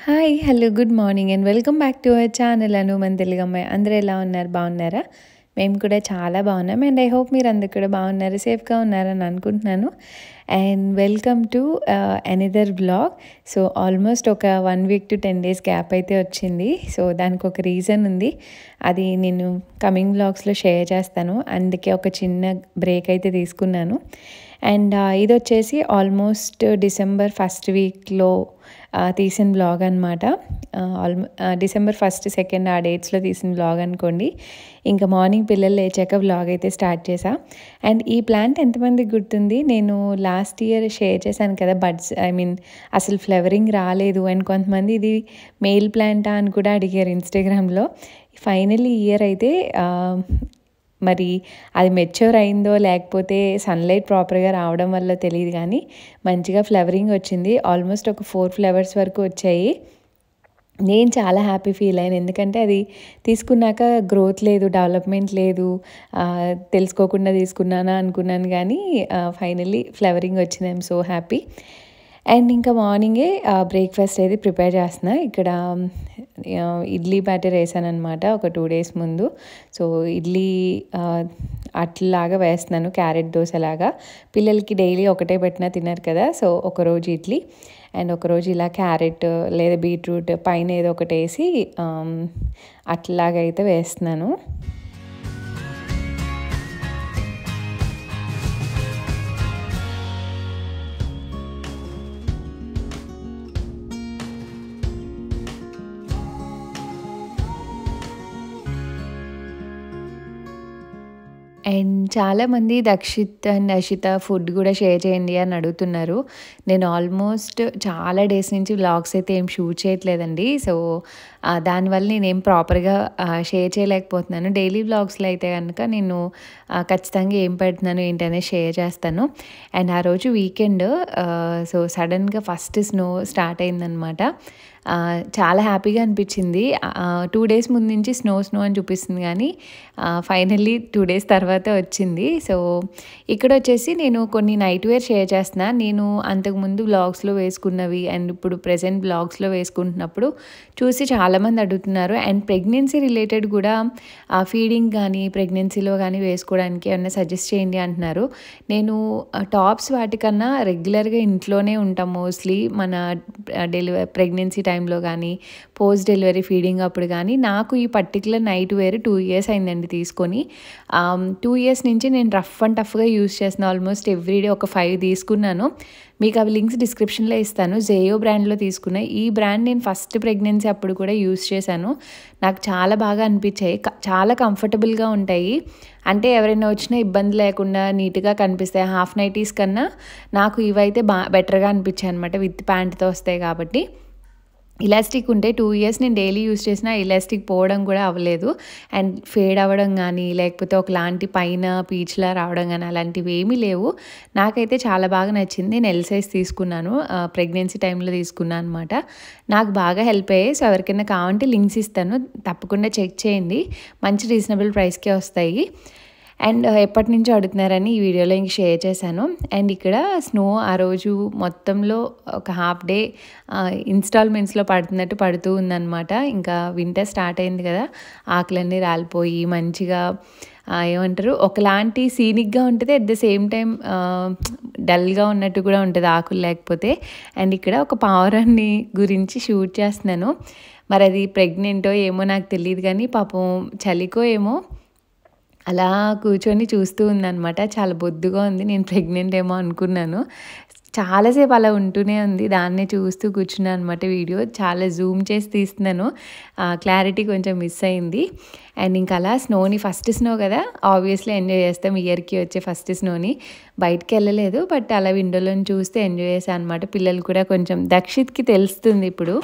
Hi! Hello! Good morning and welcome back to our channel Anu మన తెలుగమ్మాయి. అందరూ ఎలా ఉన్నారు? బాగున్నారా? మేము కూడా చాలా బాగున్నాం అండ్ ఐ హోప్ మీరందరూ కూడా బాగున్నారు, సేఫ్‌గా ఉన్నారని అనుకుంటున్నాను. And welcome to another vlog. So, almost ఒక 1 వీక్ టు 10 డేస్ గ్యాప్ అయితే వచ్చింది. సో, దానికొక రీజన్ ఉంది. అది నేను కమింగ్ వ్లాగ్స్‌లో షేర్ చేస్తాను. అందుకే ఒక చిన్న బ్రేక్ అయితే తీసుకున్నాను. అండ్ ఇదొచ్చేసి ఆల్మోస్ట్ డిసెంబర్ ఫస్ట్ వీక్‌లో తీసిన వ్లాగ్ అనమాట. డిసెంబర్ 1, 2 ఆ డేట్స్‌లో తీసిన వ్లాగ్ అనుకోండి. ఇంకా మార్నింగ్ పిల్లలు లేచాక వ్లాగ్ అయితే స్టార్ట్ చేశా. అండ్ ఈ ప్లాంట్ ఎంతమందికి గుర్తుంది? నేను లాస్ట్ ఇయర్ షేర్ చేశాను కదా, బడ్స్ అసలు ఫ్లవరింగ్ రాలేదు అండ్ కొంతమంది ఇది మెయిల్ ప్లాంటా అని కూడా అడిగారు ఇన్‌స్టాగ్రామ్‌లో. ఫైనల్లీ ఈ ఇయర్ అయితే మరి అది మెచ్యూర్ అయిందో లేకపోతే సన్‌లైట్ ప్రాపర్‌గా రావడం వల్ల తెలీదు కానీ మంచిగా ఫ్లవరింగ్ వచ్చింది. ఆల్మోస్ట్ ఒక 4 ఫ్లవర్స్ వరకు వచ్చాయి. నేను చాలా హ్యాపీ ఫీల్ అయ్యాను. ఎందుకంటే అది తీసుకున్నాక గ్రోత్ లేదు, డెవలప్‌మెంట్ లేదు. తెలుసుకోకుండా తీసుకున్నానా అనుకున్నాను కానీ ఫైనల్లీ ఫ్లవరింగ్ వచ్చింది. I'm so happy. అండ్ ఇంకా మార్నింగే బ్రేక్‌ఫాస్ట్ అయితే ప్రిపేర్ చేస్తున్నా. ఇక్కడ ఇడ్లీ బ్యాటర్ వేసాననమాట ఒక 2 డేస్ ముందు. సో, ఇడ్లీ అట్లలాగా వేస్తున్నాను, క్యారెట్ దోసలాగా. పిల్లలకి డైలీ ఒకటే పెట్టినా తినరు కదా. సో, ఒకరోజు ఇడ్లీ అండ్ ఒకరోజు ఇలా క్యారెట్ లేదా బీట్రూట్ పైన ఏదో ఒకటి వేసి అట్లలాగా అయితే వేస్తున్నాను. అండ్ చాలామంది దక్షిత్ అండ్ అషిత ఫుడ్ కూడా షేర్ చేయండి అని అడుగుతున్నారు. నేను ఆల్మోస్ట్ చాలా డేస్ నుంచి వ్లాగ్స్ అయితే ఏం షూట్ చేయట్లేదండి. సో, దానివల్ల నేనేం ప్రాపర్‌గా షేర్ చేయలేకపోతున్నాను. డైలీ వ్లాగ్స్‌లో అయితే కనుక నేను ఖచ్చితంగా ఏం పెడుతున్నాను ఏంటనేది షేర్ చేస్తాను. అండ్ ఆ రోజు వీకెండ్, సో సడన్‌గా ఫస్ట్ స్నో స్టార్ట్ అయిందనమాట. చాలా హ్యాపీగా అనిపించింది. 2 డేస్ ముందు నుంచి స్నో అని చూపిస్తుంది కానీ ఫైనల్లీ 2 డేస్ తర్వాతే వచ్చింది. సో, ఇక్కడొచ్చేసి నేను కొన్ని నైట్ వేర్ షేర్ చేస్తున్నా. నేను అంతకుముందు వ్లాగ్స్‌లో వేసుకున్నవి అండ్ ఇప్పుడు ప్రెజెంట్ వ్లాగ్స్‌లో వేసుకుంటున్నప్పుడు చూసి చాలామంది అడుగుతున్నారు. అండ్ ప్రెగ్నెన్సీ రిలేటెడ్ కూడా ఫీడింగ్ కానీ ప్రెగ్నెన్సీలో కానీ వేసుకోవడానికి ఏమన్నా సజెస్ట్ చేయండి అంటున్నారు. నేను టాప్స్ వాటికన్నా రెగ్యులర్గా ఇంట్లోనే ఉంటాం మోస్ట్లీ. మన ప్రెగ్నెన్సీ టైంలో కానీ పోస్ట్ డెలివరీ ఫీడింగ్ అప్పుడు కానీ. నాకు ఈ పర్టికులర్ నైట్ వేర్ 2 ఇయర్స్ అయిందండి తీసుకొని. 2 ఇయర్స్ నుంచి నేను రఫ్ అండ్ టఫ్గా యూస్ చేస్తున్నాను. ఆల్మోస్ట్ ఎవ్రీడే ఒక 5 తీసుకున్నాను. మీకు అవి లింక్స్ డిస్క్రిప్షన్లో ఇస్తాను. జేయో బ్రాండ్లో తీసుకున్నా. ఈ బ్రాండ్ నేను ఫస్ట్ ప్రెగ్నెన్సీ అప్పుడు కూడా యూస్ చేశాను. నాకు చాలా బాగా అనిపించాయి. చాలా కంఫర్టబుల్గా ఉంటాయి. అంటే ఎవరైనా వచ్చినా ఇబ్బంది లేకుండా నీట్గా కనిపిస్తాయి. హాఫ్ నైటీస్ కన్నా నాకు ఇవైతే బెటర్గా అనిపించాయి అనమాట. విత్ ప్యాంట్తో వస్తాయి కాబట్టి. ఇలాస్టిక్ ఉంటే 2 ఇయర్స్ నేను డైలీ యూస్ చేసిన ఇలాస్టిక్ పోవడం కూడా అవ్వలేదు. అండ్ ఫేడ్ అవ్వడం కానీ లేకపోతే ఒకలాంటి పైన పీచ్లా రావడం కానీ అలాంటివి ఏమీ లేవు. నాకైతే చాలా బాగా నచ్చింది. నేను ఎల్ సైజ్ తీసుకున్నాను. ప్రెగ్నెన్సీ టైంలో తీసుకున్నాను అనమాట. నాకు బాగా హెల్ప్ అయ్యాయి. సో, ఎవరికైనా కావాలంటే లింక్స్ ఇస్తాను, తప్పకుండా చెక్ చేయండి. మంచి రీజనబుల్ ప్రైస్కే వస్తాయి. అండ్ ఎప్పటి నుంచో అడుగుతున్నారని ఈ వీడియోలో ఇంక షేర్ చేశాను. అండ్ ఇక్కడ స్నో ఆ రోజు మొత్తంలో ఒక హాఫ్ డే ఇన్స్టాల్మెంట్స్లో పడుతున్నట్టు పడుతూ ఉందన్నమాట. ఇంకా వింటర్ స్టార్ట్ అయింది కదా, ఆకులన్నీ రాలిపోయి మంచిగా ఏమంటారు ఒకలాంటి సీనిక్గా ఉంటుంది. అట్ ద సేమ్ టైం డల్గా ఉన్నట్టు కూడా ఉంటుంది ఆకులు లేకపోతే. అండ్ ఇక్కడ ఒక పావురాన్ని గురించి షూట్ చేస్తున్నాను. మరి అది ప్రెగ్నెంటో ఏమో నాకు తెలియదు కానీ పాపం చలికో ఏమో అలా కూర్చొని చూస్తూ ఉందనమాట. చాలా బొద్దుగా ఉంది. నేను ప్రెగ్నెంట్ ఏమో అనుకున్నాను. చాలాసేపు అలా ఉంటూనే ఉంది. దాన్నే చూస్తూ కూర్చున్నాను అనమాట. వీడియో చాలా జూమ్ చేసి తీస్తున్నాను. క్లారిటీ కొంచెం మిస్ అయింది. అండ్ ఇంకా అలా స్నోని ఫస్ట్ స్నో కదా, ఆబ్వియస్లీ ఎంజాయ్ చేస్తాం. ఇయర్కి వచ్చే ఫస్ట్ స్నోని. బయటికి వెళ్ళలేదు, బట్ అలా విండోలోని చూస్తే ఎంజాయ్ చేశాను అనమాట. పిల్లలు కూడా కొంచెం దక్షిత్కి తెలుస్తుంది ఇప్పుడు.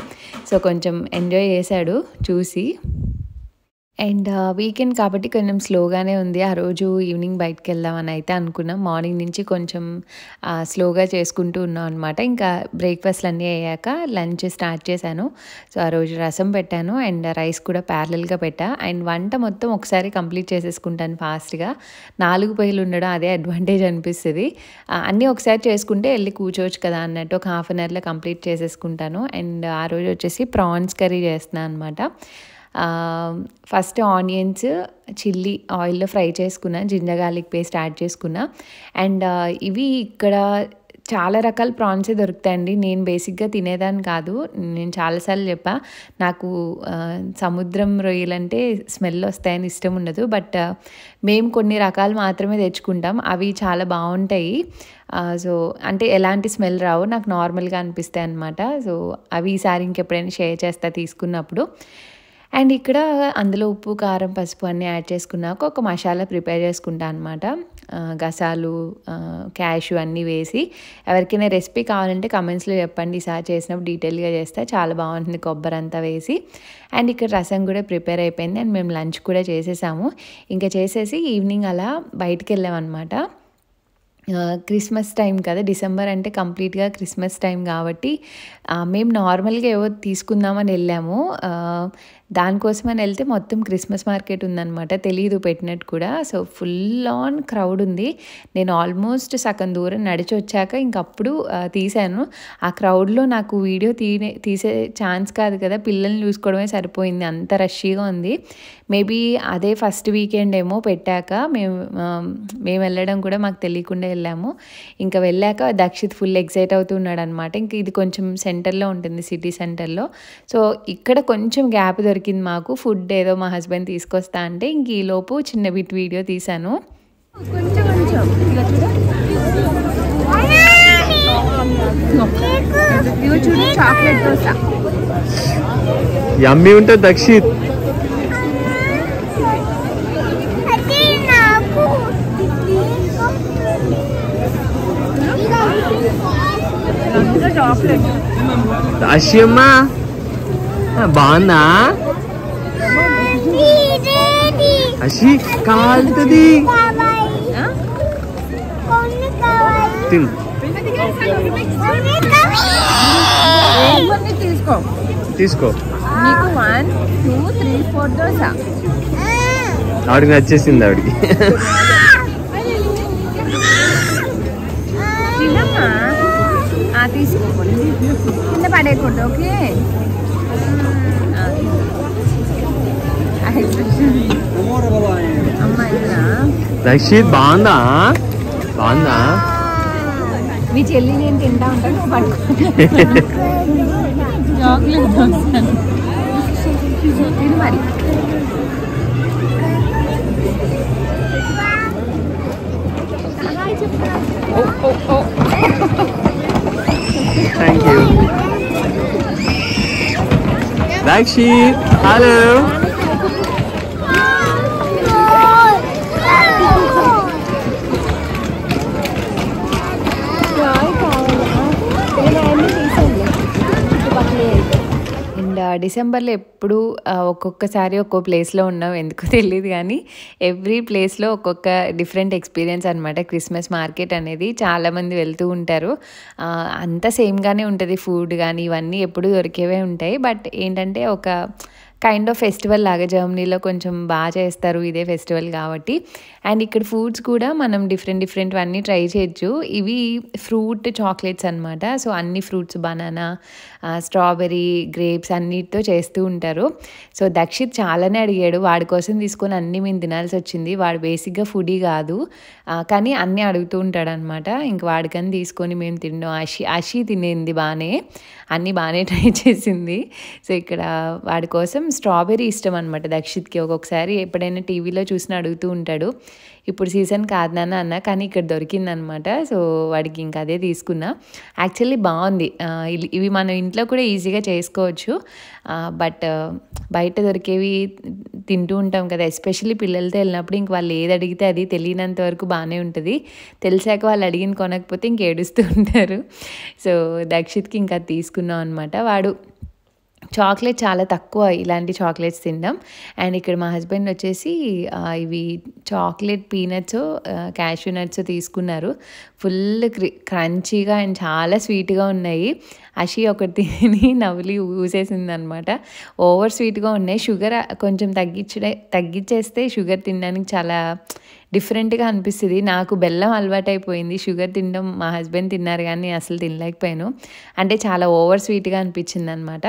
సో, కొంచెం ఎంజాయ్ చేశాడు చూసి. అండ్ వీకెండ్ కాబట్టి కొంచెం స్లోగానే ఉంది. ఆ రోజు ఈవినింగ్ బయటికెళ్దామని అయితే అనుకున్నాం. మార్నింగ్ నుంచి కొంచెం స్లోగా చేసుకుంటూ ఉన్నాం అనమాట. ఇంకా బ్రేక్‌ఫాస్ట్‌లన్నీ అయ్యాక లంచ్ స్టార్ట్ చేశాను. సో, ఆ రోజు రసం పెట్టాను అండ్ రైస్ కూడా ప్యారలెల్‌గా పెట్టా. అండ్ వంట మొత్తం ఒకసారి కంప్లీట్ చేసేసుకుంటాను ఫాస్ట్‌గా. 4 పొయ్యిలు ఉండడం అదే అడ్వాంటేజ్ అనిపిస్తది. అన్నీ ఒకసారి చేసుకుంటే ఎళ్లి కూర్చోవచ్చు కదా అన్నట్టు ఒక హాఫ్ అన్ అవర్‌లో కంప్లీట్ చేసేసుకుంటాను. అండ్ ఆ రోజు వచ్చేసి ప్రాన్స్ కర్రీ చేస్తున్నాను అనమాట. ఫస్ట్ ఆనియన్స్, చిల్లీ ఆయిల్‌లో ఫ్రై చేసుకున్నా. జింజర్ గార్లిక్ పేస్ట్ యాడ్ చేసుకున్నా. అండ్ ఇవి ఇక్కడ చాలా రకాల ప్రాన్సే దొరుకుతాయండి. నేను బేసిక్‌గా తినేదాన్ని కాదు. నేను చాలా సార్లు చెప్పా. నాకు సముద్రం రొయ్యలంటే స్మెల్ వస్తాయని ఇష్టం ఉండదు. బట్ మేము కొన్ని రకాలు మాత్రమే తెచ్చుకుంటాం. అవి చాలా బావుంటాయి. సో, అంటే ఎలాంటి స్మెల్ రావు. నాకు నార్మల్‌గా అనిపిస్తాయన్నమాట. సో, అవి ఈసారి ఇంకెప్పుడైనా షేర్ చేస్తా తీసుకున్నప్పుడు. అండ్ ఇక్కడ అందులో ఉప్పు, కారం, పసుపు అన్నీ యాడ్ చేసుకున్నాక ఒక మసాలా ప్రిపేర్ చేసుకుంటా అనమాట. గసాలు, క్యాష్యూ అన్నీ వేసి ఎవరికైనా రెసిపీ కావాలంటే కమెంట్స్‌లో చెప్పండి. ఈసారి చేసినప్పుడు డీటెయిల్‌గా చేస్తా. చాలా బాగుంటుంది కొబ్బరంతా వేసి. అండ్ ఇక్కడ రసం కూడా ప్రిపేర్ అయిపోయింది. అండ్ మేము లంచ్ కూడా చేసేసాము. ఇంకా చేసేసి ఈవినింగ్ అలా బయటికెళ్ళామనమాట. క్రిస్మస్ టైం కదా! డిసెంబర్ అంటే కంప్లీట్‌గా క్రిస్మస్ టైం కాబట్టి మేము నార్మల్‌గా ఏవో తీసుకుందామని ఎళ్ళాము. దానికోసమని ఎళ్తే మొత్తం క్రిస్మస్ మార్కెట్ ఉందనమాట. తెలీదు పెట్టినట్టు కూడా. సో, ఫుల్ ఆన్ క్రౌడ్ ఉంది. నేను ఆల్మోస్ట్ సగం దూరం నడిచొచ్చాక ఇంకప్పుడు తీశాను. ఆ క్రౌడ్‌లో నాకు వీడియో తీసే ఛాన్స్ కాదు కదా! పిల్లల్ని చూసుకోవడమే సరిపోయింది. అంత రష్‌గా ఉంది. మేబీ అదే ఫస్ట్ వీకెండ్ ఏమో పెట్టాక మేము వెళ్ళడం కూడా మాకు తెలియకుండా వెళ్ళాము. ఇంకా వెళ్ళాక దక్షిత్ ఫుల్ ఎక్సైట్ అవుతూ ఉన్నాడనమాట. ఇంక ఇది కొంచెం సెంటర్‌లో ఉంటుంది. సిటీ సెంటర్‌లో. సో, ఇక్కడ కొంచెం గ్యాప్ దొరికింది మాకు. ఫుడ్ ఏదో మా హస్బెండ్ తీసుకొస్తా అంటే ఇంక ఈలోపు చిన్న బిట్ వీడియో తీశాను. కొంచెం ఇగో చూడు చాక్లెట్ దోస యమ్మీ ఉంటుంది దక్షిత్. చాక్లెట్ దాష్యమ్మ బాగుందా? అషి కాలుతుంది. తిను తీసుకో తీసుకో. నీకు 1 2 3 4 దోస ఆవిడకి నచ్చేసింది. ఆవిడకి తినమ్మా. తీసుకోకూడదు, కింద పడేయకూడదు. ఓకే అమ్మాయినా దక్షిత్ బాగుందా? బాగుందా? మీ చెల్లి నేను తింటా ఉంటాను, నువ్వు పడుకో. చాక్లెట్ తిను మరి. Thank you Dakshit. Hello. And డిసెంబర్లో ఎప్పుడు ఒక్కొక్కసారి ఒక్కో ప్లేస్లో ఉన్నాం. ఎందుకో తెలియదు కానీ ఎవ్రీ ప్లేస్లో ఒక్కొక్క డిఫరెంట్ ఎక్స్పీరియన్స్ అనమాట. క్రిస్మస్ మార్కెట్ అనేది చాలామంది వెళ్తూ ఉంటారు. అంతా సేమ్గానే ఉంటుంది. ఫుడ్ కానీ ఇవన్నీ ఎప్పుడు దొరికేవే ఉంటాయి. బట్ ఏంటంటే ఒక కైండ్ ఆఫ్ ఫెస్టివల్ లాగా జర్మనీలో కొంచెం బాగా చేస్తారు ఇదే ఫెస్టివల్ కాబట్టి. అండ్ ఇక్కడ ఫుడ్స్ కూడా మనం డిఫరెంట్వన్నీ ట్రై చేయొచ్చు. ఇవి ఫ్రూట్ చాక్లెట్స్ అనమాట. సో, అన్ని ఫ్రూట్స్ బనానా, స్ట్రాబెర్రీ, గ్రేప్స్ అన్నిటితో చేస్తూ ఉంటారు. సో, దక్షిత్ చాలానే అడిగాడు. వాడి కోసం తీసుకొని అన్నీ మేము తినాల్సి వచ్చింది. వాడు బేసిక్గా ఫుడీ కాదు, కానీ అన్నీ అడుగుతూ ఉంటాడనమాట. ఇంక వాడికని తీసుకొని మేము తిన్నాం. అషి తినేది బాగానే, అన్నీ బాగానే ట్రై చేసింది. సో, ఇక్కడ వాడి కోసం స్ట్రాబెర్రీ ఇష్టం అనమాట దక్షిత్కి. ఒక్కొక్కసారి ఎప్పుడైనా టీవీలో చూసినా అడుగుతూ ఉంటాడు. ఇప్పుడు సీజన్ కాదు నాన్న అన్న, కానీ ఇక్కడ దొరికిందనమాట. సో, వాడికి ఇంకా అదే తీసుకున్నా. యాక్చువల్లీ బాగుంది. ఇవి మనం ఇంట్లో కూడా ఈజీగా చేసుకోవచ్చు. బట్ బయట దొరికేవి తింటూ ఉంటాం కదా, ఎస్పెషల్లీ పిల్లలతో వెళ్ళినప్పుడు ఇంక వాళ్ళు ఏది అడిగితే అది తెలియనంత వరకు బాగానే ఉంటుంది. తెలిసాక వాళ్ళు అడిగిన కొనకపోతే ఇంక ఏడుస్తూ ఉంటారు. సో, దక్షిత్కి ఇంకా తీసుకున్నాం అనమాట. వాడు చాక్లెట్ చాలా తక్కువ ఇలాంటి చాక్లెట్స్ తినడం. అండ్ ఇక్కడ మా హస్బెండ్ వచ్చేసి ఇవి చాక్లెట్ పీనట్స్, క్యాష్యూ నట్స్ తీసుకున్నారు. ఫుల్ క్రంచీగా అండ్ చాలా స్వీట్గా ఉన్నాయి. అషి ఒకటి తిని నవ్వులి ఊసేసిందనమాట. ఓవర్ స్వీట్గా ఉన్నాయి. షుగర్ కొంచెం తగ్గించేస్తే షుగర్ తినడానికి చాలా డిఫరెంట్గా అనిపిస్తుంది. నాకు బెల్లం అలవాటైపోయింది. షుగర్ తినడం మా హస్బెండ్ తిన్నారు కానీ అసలు తినలేకపోయాను. అంటే చాలా ఓవర్ స్వీట్గా అనిపించింది అనమాట.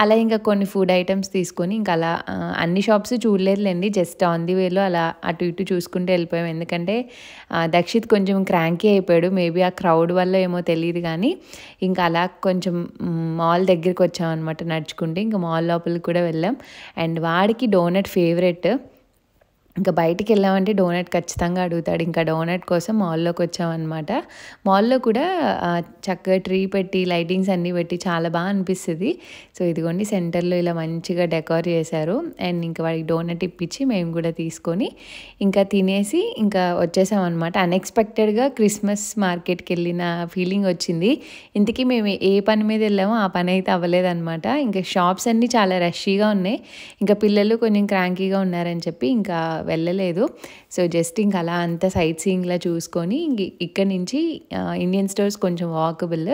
అలా ఇంకా కొన్ని ఫుడ్ ఐటమ్స్ తీసుకొని ఇంకా అలా అన్ని షాప్స్ చూడలేదులేండి, జస్ట్ ఆన్ ది వేలో అలా అటు ఇటు చూసుకుంటూ వెళ్ళిపోయాం. ఎందుకంటే దక్షిత్ కొంచెం క్రాంకీ అయిపోయాడు. మేబీ ఆ క్రౌడ్ వల్ల ఏమో తెలియదు కానీ ఇంకా అలా కొంచెం మాల్ దగ్గరికి వచ్చామన్నమాట నడుచుకుంటే. ఇంకా మాల్ లోపలికి కూడా వెళ్ళాం. అండ్ వాడికి డోనట్ ఫేవరెట్. ఇంకా బయటికి వెళ్ళామంటే డోనట్ ఖచ్చితంగా అడుగుతాడు. ఇంకా డోనట్ కోసం మాల్లోకి వచ్చామన్నమాట. మాల్లో కూడా చక్కగా ట్రీ పెట్టి లైటింగ్స్ అన్నీ పెట్టి చాలా బాగా అనిపిస్తుంది. సో ఇదిగోండి సెంటర్లో ఇలా మంచిగా డెకోర్ చేశారు. అండ్ ఇంకా వాడికి డోనట్ ఇప్పించి మేము కూడా తీసుకొని ఇంకా తినేసి ఇంకా వచ్చేసామన్నమాట. అన్ఎక్స్పెక్టెడ్గా క్రిస్మస్ మార్కెట్కి వెళ్ళిన ఫీలింగ్ వచ్చింది. ఇంతకీ మేము ఏ పని మీద వెళ్ళామో ఆ పని అయితే అవ్వలేదన్నమాట. ఇంకా షాప్స్ అన్నీ చాలా రష్గా ఉన్నాయి. ఇంకా పిల్లలు కొంచెం క్రాంకీగా ఉన్నారని చెప్పి ఇంకా వెళ్ళలేదు. సో జస్ట్ ఇంక అలా అంతా సైట్ సీయింగ్లా చూసుకొని ఇక్కడ నుంచి ఇండియన్ స్టోర్స్ కొంచెం వాకబుల్.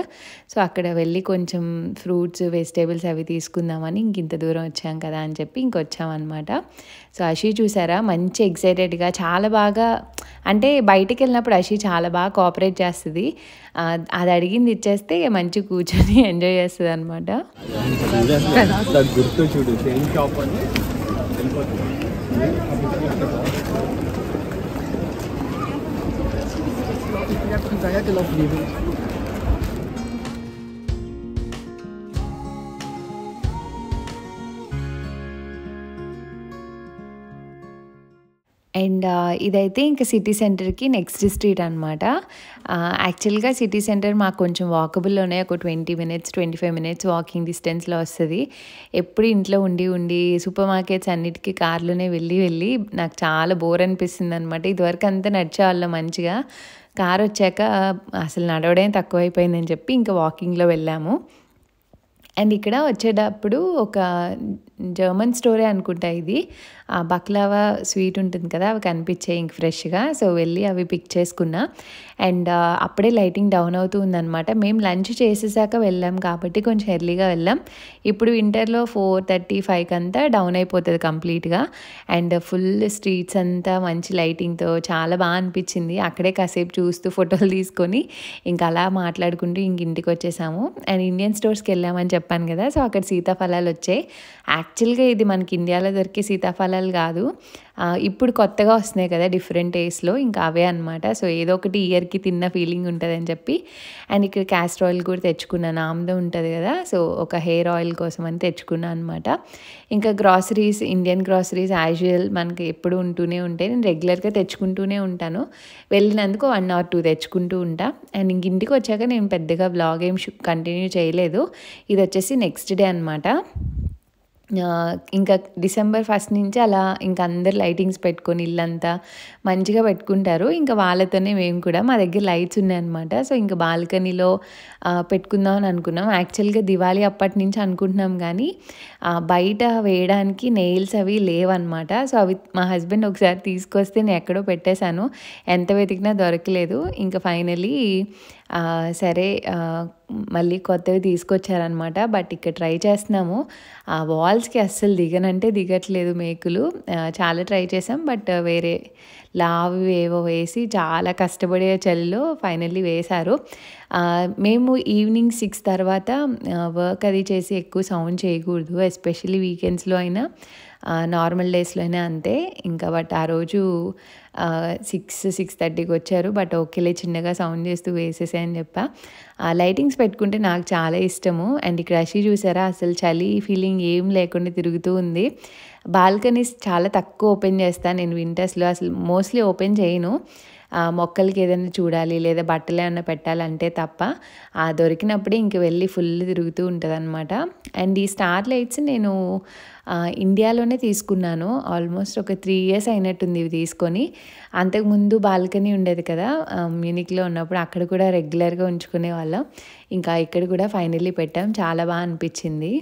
సో అక్కడ వెళ్ళి కొంచెం ఫ్రూట్స్ వెజిటేబుల్స్ అవి తీసుకుందామని ఇంత దూరం వచ్చాం కదా అని చెప్పి ఇంకొచ్చామన్నమాట. సో అషి చూసారా మంచి ఎక్సైటెడ్గా చాలా బాగా, అంటే బయటికి వెళ్ళినప్పుడు అషి చాలా బాగా కోఆపరేట్ చేస్తుంది. అది అడిగింది ఇచ్చేస్తే మంచి కూర్చొని ఎంజాయ్ చేస్తుంది అనమాట. గుర్తు చూడు సేమ్ షాప్ అని అండ్ ఇదైతే ఇంకా సిటీ సెంటర్కి నెక్స్ట్ స్ట్రీట్ అనమాట. యాక్చువల్గా సిటీ సెంటర్ మాకు కొంచెం వాకబుల్లోనే ఒక 20 minutes 25 minutes వాకింగ్ డిస్టెన్స్లో వస్తుంది. ఎప్పుడు ఇంట్లో ఉండి సూపర్ మార్కెట్స్ అన్నిటికీ కార్లోనే వెళ్ళి నాకు చాలా బోర్ అనిపిస్తుంది అనమాట. ఇదివరకు అంతా నడిచేవాళ్ళం మంచిగా. కార్ వచ్చాక అసలు నడవడం తక్కువైపోయిందని చెప్పి ఇంకా వాకింగ్లో వెళ్ళాము. అండ్ ఇక్కడ వచ్చేటప్పుడు ఒక జర్మన్ స్టోరే అనుకుంటా ఇది. బక్లావా స్వీట్ ఉంటుంది కదా, అవి కనిపించాయి ఇంక ఫ్రెష్గా. సో వెళ్ళి అవి పిక్ చేసుకున్నా. అండ్ అప్పుడే లైటింగ్ డౌన్ అవుతూ ఉందన్నమాట. మేము లంచ్ చేసేసాక వెళ్ళాం కాబట్టి కొంచెం ఎర్లీగా వెళ్ళాం. ఇప్పుడు వింటర్లో 4:30-5 అంతా డౌన్ అయిపోతుంది కంప్లీట్గా. అండ్ ఫుల్ స్ట్రీట్స్ అంతా మంచి లైటింగ్తో చాలా బాగా అనిపించింది. అక్కడే కాసేపు చూస్తూ ఫోటోలు తీసుకొని ఇంకా అలా మాట్లాడుకుంటూ ఇంటికి వచ్చేసాము. అండ్ ఇండియన్ స్టోర్స్కి వెళ్ళామని చెప్పాను కదా, సో అక్కడ సీతాఫలాలు వచ్చాయి. యాక్చువల్గా ఇది మనకి ఇండియాలో దొరికే సీతాఫలాలు కాదు, ఇప్పుడు కొత్తగా వస్తున్నాయి కదా డిఫరెంట్ టేస్ట్లో, ఇంకా అవే అనమాట. సో ఏదో ఒకటి ఇయర్కి తిన్న ఫీలింగ్ ఉంటుందని చెప్పి. అండ్ ఇక్కడ క్యాస్టర్ ఆయిల్ కూడా తెచ్చుకున్నాను, ఆమ్ద ఉంటుంది కదా, సో ఒక హెయిర్ ఆయిల్ కోసం అని తెచ్చుకున్నాను అనమాట. ఇంకా groceries, Indian groceries as usual మనకి ఎప్పుడు ఉంటూనే ఉంటాయి. నేను రెగ్యులర్గా తెచ్చుకుంటూనే ఉంటాను. వెళ్ళినందుకు 1 or 2 తెచ్చుకుంటూ ఉంటా. అండ్ ఇంటికి వచ్చాక నేను పెద్దగా బ్లాగ్ ఏం కంటిన్యూ చేయలేదు. ఇది వచ్చేసి నెక్స్ట్ డే అనమాట. ఇంకా December 1st నుంచి అలా ఇంకా అందరు లైటింగ్స్ పెట్టుకొని ఇల్లంతా మంచిగా పెట్టుకుంటారు. ఇంకా వాళ్ళతోనే మేము కూడా, మా దగ్గర లైట్స్ ఉన్నాయన్నమాట. సో ఇంకా బాల్కనీలో పెట్టుకుందాం అని అనుకున్నాం. యాక్చువల్గా దివాళీ అప్పటి నుంచి అనుకుంటున్నాం కానీ బయట వేయడానికి నెయిల్స్ అవి లేవన్నమాట. సో అవి మా హస్బెండ్ ఒకసారి తీసుకొస్తే నేను ఎక్కడో పెట్టేశాను, ఎంత వెతికినా దొరకలేదు. ఇంకా ఫైనలీ సరే మళ్ళీ కొత్తవి తీసుకొచ్చారనమాట. బట్ ఇక్కడ ట్రై చేస్తున్నాము. వాల్స్కి అస్సలు దిగనంటే దిగట్లేదు మేకులు. చాలా ట్రై చేసాం, బట్ వేరే లావు ఏవో వేసి చాలా కష్టపడే చలిలో ఫైనల్లీ వేశారు. మేము ఈవినింగ్ 6 తర్వాత వర్క్ అది చేసి ఎక్కువ సౌండ్ చేయకూడదు, ఎస్పెషల్లీ వీకెండ్స్లో అయినా నార్మల్ డేస్లో అయినా అంతే. ఇంకా బట్ ఆ రోజు 6-6:30కి వచ్చారు. బట్ ఓకేలే చిన్నగా సౌండ్ చేస్తూ వేసేసే అని చెప్పా. లైటింగ్స్ పెట్టుకుంటే నాకు చాలా ఇష్టము. అండ్ ఇక్కడ అషి చూసారా, అసలు చలి ఫీలింగ్ ఏం లేకుండా తిరుగుతూ ఉంది. బాల్కనీస్ చాలా తక్కువ ఓపెన్ చేస్తాను నేను వింటర్స్లో, అసలు మోస్ట్లీ ఓపెన్ చేయను. మొక్కలకి ఏదైనా చూడాలి లేదా బట్టలు ఏమైనా పెట్టాలంటే తప్ప, దొరికినప్పుడే ఇంక వెళ్ళి ఫుల్ తిరుగుతూ ఉంటుంది అనమాట. అండ్ ఈ స్టార్ లైట్స్ నేను ఇండియాలోనే తీసుకున్నాను. ఆల్మోస్ట్ ఒక 3 years అయినట్టుంది ఇవి తీసుకొని. అంతకుముందు బాల్కనీ ఉండేది కదా మ్యూనిక్లో ఉన్నప్పుడు, అక్కడ కూడా రెగ్యులర్గా ఉంచుకునే వాళ్ళం. ఇంకా ఇక్కడ కూడా ఫైనల్లీ పెట్టాం, చాలా బాగా అనిపించింది.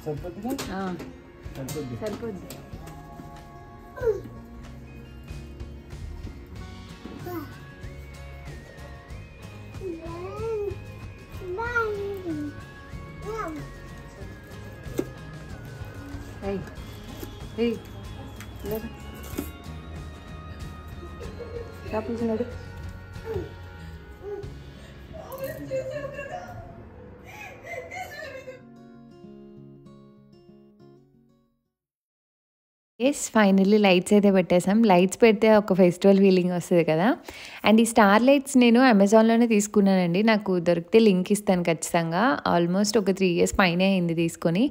సరిపోద్ది. కూర్చున్నాడు. ఎస్ ఫైనల్లీ లైట్స్ అయితే పెట్టేసాం. లైట్స్ పెడితే ఒక ఫెస్టివల్ ఫీలింగ్ వస్తుంది కదా. అండ్ ఈ స్టార్ లైట్స్ నేను అమెజాన్లోనే తీసుకున్నానండి. నాకు దొరికితే లింక్ ఇస్తాను ఖచ్చితంగా. ఆల్మోస్ట్ ఒక 3 years పైనే అయింది తీసుకొని.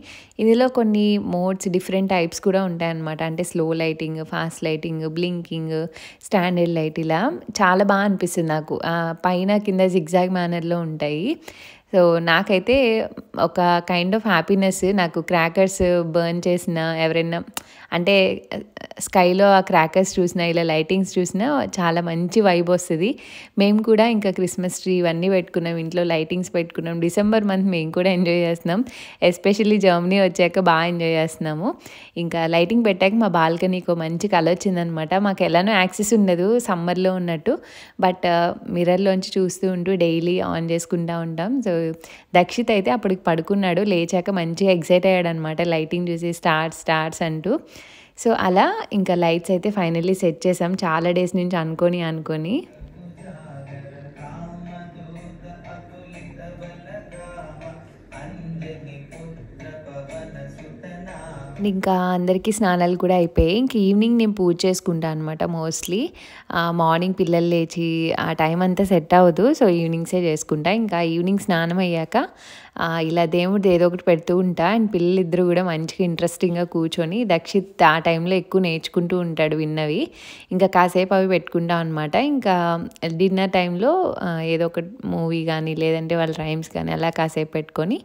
ఇందులో కొన్ని మోడ్స్ డిఫరెంట్ టైప్స్ కూడా ఉంటాయన్నమాట. అంటే slow lighting, fast lighting, blinking, standard light, ఇలా చాలా బాగా అనిపిస్తుంది నాకు. పైన కింద జిగ్జాగ్ మేనర్లో ఉంటాయి. సో నాకైతే ఒక కైండ్ ఆఫ్ హ్యాపీనెస్. నాకు క్రాకర్స్ బర్న్ చేసిన ఎవరైనా అంటే స్కైలో ఆ క్రాకర్స్ చూసినా, ఇలా లైటింగ్స్ చూసినా చాలా మంచి వైబ్ వస్తుంది. మేము కూడా ఇంకా క్రిస్మస్ ట్రీ ఇవన్నీ పెట్టుకున్నాం, ఇంట్లో లైటింగ్స్ పెట్టుకున్నాం. డిసెంబర్ మంత్ మేము కూడా ఎంజాయ్ చేస్తున్నాం. ఎస్పెషల్లీ జర్మనీ వచ్చాక బాగా ఎంజాయ్ చేస్తున్నాము. ఇంకా లైటింగ్ పెట్టాక మా బాల్కనీకి మంచి కలర్ వచ్చిందనమాట. మాకు ఎలానో యాక్సెస్ ఉండదు సమ్మర్లో ఉన్నట్టు, బట్ మిర్రర్లోంచి చూస్తూ ఉంటూ డైలీ ఆన్ చేసుకుంటూ ఉంటాం. సో దక్షిత్ అయితే అప్పటికి పడుకున్నాడు. లేచాక మంచిగా ఎక్సైట్ అయ్యాడు అనమాట లైటింగ్ చూసి, స్టార్స్ అంటూ. సో అలా ఇంకా లైట్స్ అయితే ఫైనల్లీ సెట్ చేసాం చాలా డేస్ నుంచి అనుకొని. ఇంకా అందరికీ స్నానాలు కూడా అయిపోయాయి. ఇంక ఈవినింగ్ నేను పూజ చేసుకుంటాను అనమాట మోస్ట్లీ. మార్నింగ్ పిల్లలు లేచి ఆ టైం అంతా సెట్ అవ్వదు. సో ఈవినింగ్సే చేసుకుంటా. ఇంకా ఈవినింగ్ స్నానం అయ్యాక ఇలా దేవుడిది ఏదో ఒకటి పెడుతూ ఉంటా. అండ్ పిల్లలిద్దరూ కూడా మంచిగా ఇంట్రెస్టింగ్గా కూర్చొని, దక్షిత్ ఆ టైంలో ఎక్కువ నేర్చుకుంటూ ఉంటాడు విన్నవి. ఇంకా కాసేపు అవి పెట్టుకుంటాం అనమాట. ఇంకా డిన్నర్ టైంలో ఏదో ఒక మూవీ కానీ లేదంటే వాళ్ళ రైమ్స్ కానీ అలా కాసేపు పెట్టుకొని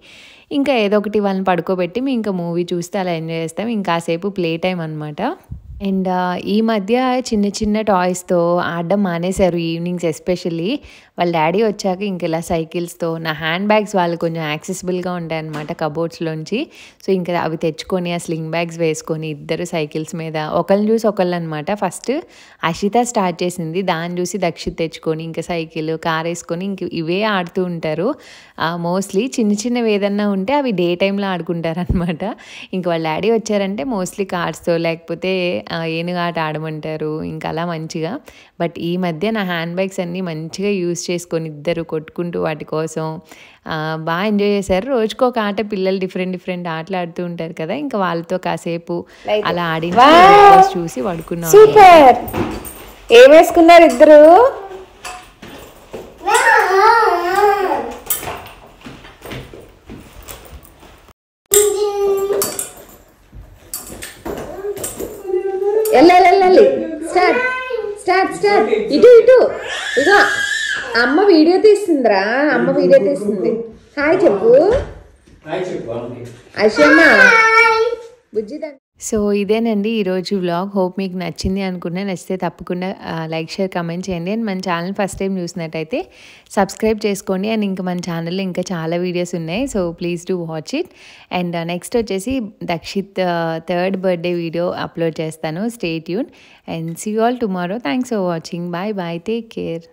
ఇంకా ఏదో ఒకటి వాళ్ళని పడుకోబెట్టి మేము ఇంకా మూవీ చూస్తే అలా ఎంజాయ్ చేస్తాం. ఇంకాసేపు ప్లే టైం అనమాట. అండ్ ఈ మధ్య చిన్న టాయ్స్తో ఆడడం మానేశారు ఈవినింగ్స్. ఎస్పెషల్లీ వాళ్ళ డాడీ వచ్చాక ఇంక ఇలా సైకిల్స్తో, నా హ్యాండ్ బ్యాగ్స్ వాళ్ళు కొంచెం యాక్సెసిబుల్గా ఉంటాయన్నమాట కబోర్డ్స్లోంచి. సో ఇంకా అవి తెచ్చుకొని ఆ స్లింగ్ బ్యాగ్స్ వేసుకొని ఇద్దరు సైకిల్స్ మీద ఒకళ్ళని చూసి ఒకళ్ళు అనమాట. ఫస్ట్ అషిత స్టార్ట్ చేసింది, దాన్ని చూసి దక్షిత్ తెచ్చుకొని ఇంకా సైకిల్, కార్ వేసుకొని ఇంక ఇవే ఆడుతూ ఉంటారు. మోస్ట్లీ చిన్నవి ఏదన్నా ఉంటే అవి డే టైంలో ఆడుకుంటారు అనమాట. ఇంక వాళ్ళ డాడీ వచ్చారంటే మోస్ట్లీ కార్స్తో లేకపోతే ఏనుగు ఆట ఆడమంటారు ఇంకా అలా మంచిగా. బట్ ఈ మధ్య నా హ్యాండ్ బ్యాగ్స్ అన్నీ మంచిగా యూజ్ చేసుకొని ఇద్దరు కొట్టుకుంటూ వాటి కోసం బాగా ఎంజాయ్ చేశారు. రోజుకో ఒక ఆట, పిల్లలు డిఫరెంట్ ఆటలు ఆడుతూ ఉంటారు కదా, ఇంకా వాళ్ళతో కాసేపు అలా ఆడి చూసి పడుకున్నాం. సూపర్. ఏం వేసుకున్నారు ఇద్దరు? వెళ్ళాలి. స్టార్ట్. ఇటు ఇగో అమ్మ వీడియో తీస్తుందిరా. అమ్మ వీడియో తీస్తుంది. హాయ్ చెప్పు అశమ్మ బుజ్జి. సో ఇదేనండి ఈరోజు వ్లాగ్. హోప్ మీకు నచ్చింది అనుకున్నా. నచ్చితే తప్పకుండా లైక్, షేర్, కమెంట్ చేయండి. అండ్ మన ఛానల్ ఫస్ట్ టైం చూసినట్టయితే సబ్స్క్రైబ్ చేసుకోండి. అండ్ ఇంకా మన ఛానల్లో ఇంకా చాలా వీడియోస్ ఉన్నాయి. So please do watch it. And next వచ్చేసి Dakshit 3rd birthday video upload చేస్తాను. Stay tune and see you all tomorrow. Thanks for watching. Bye. Take care.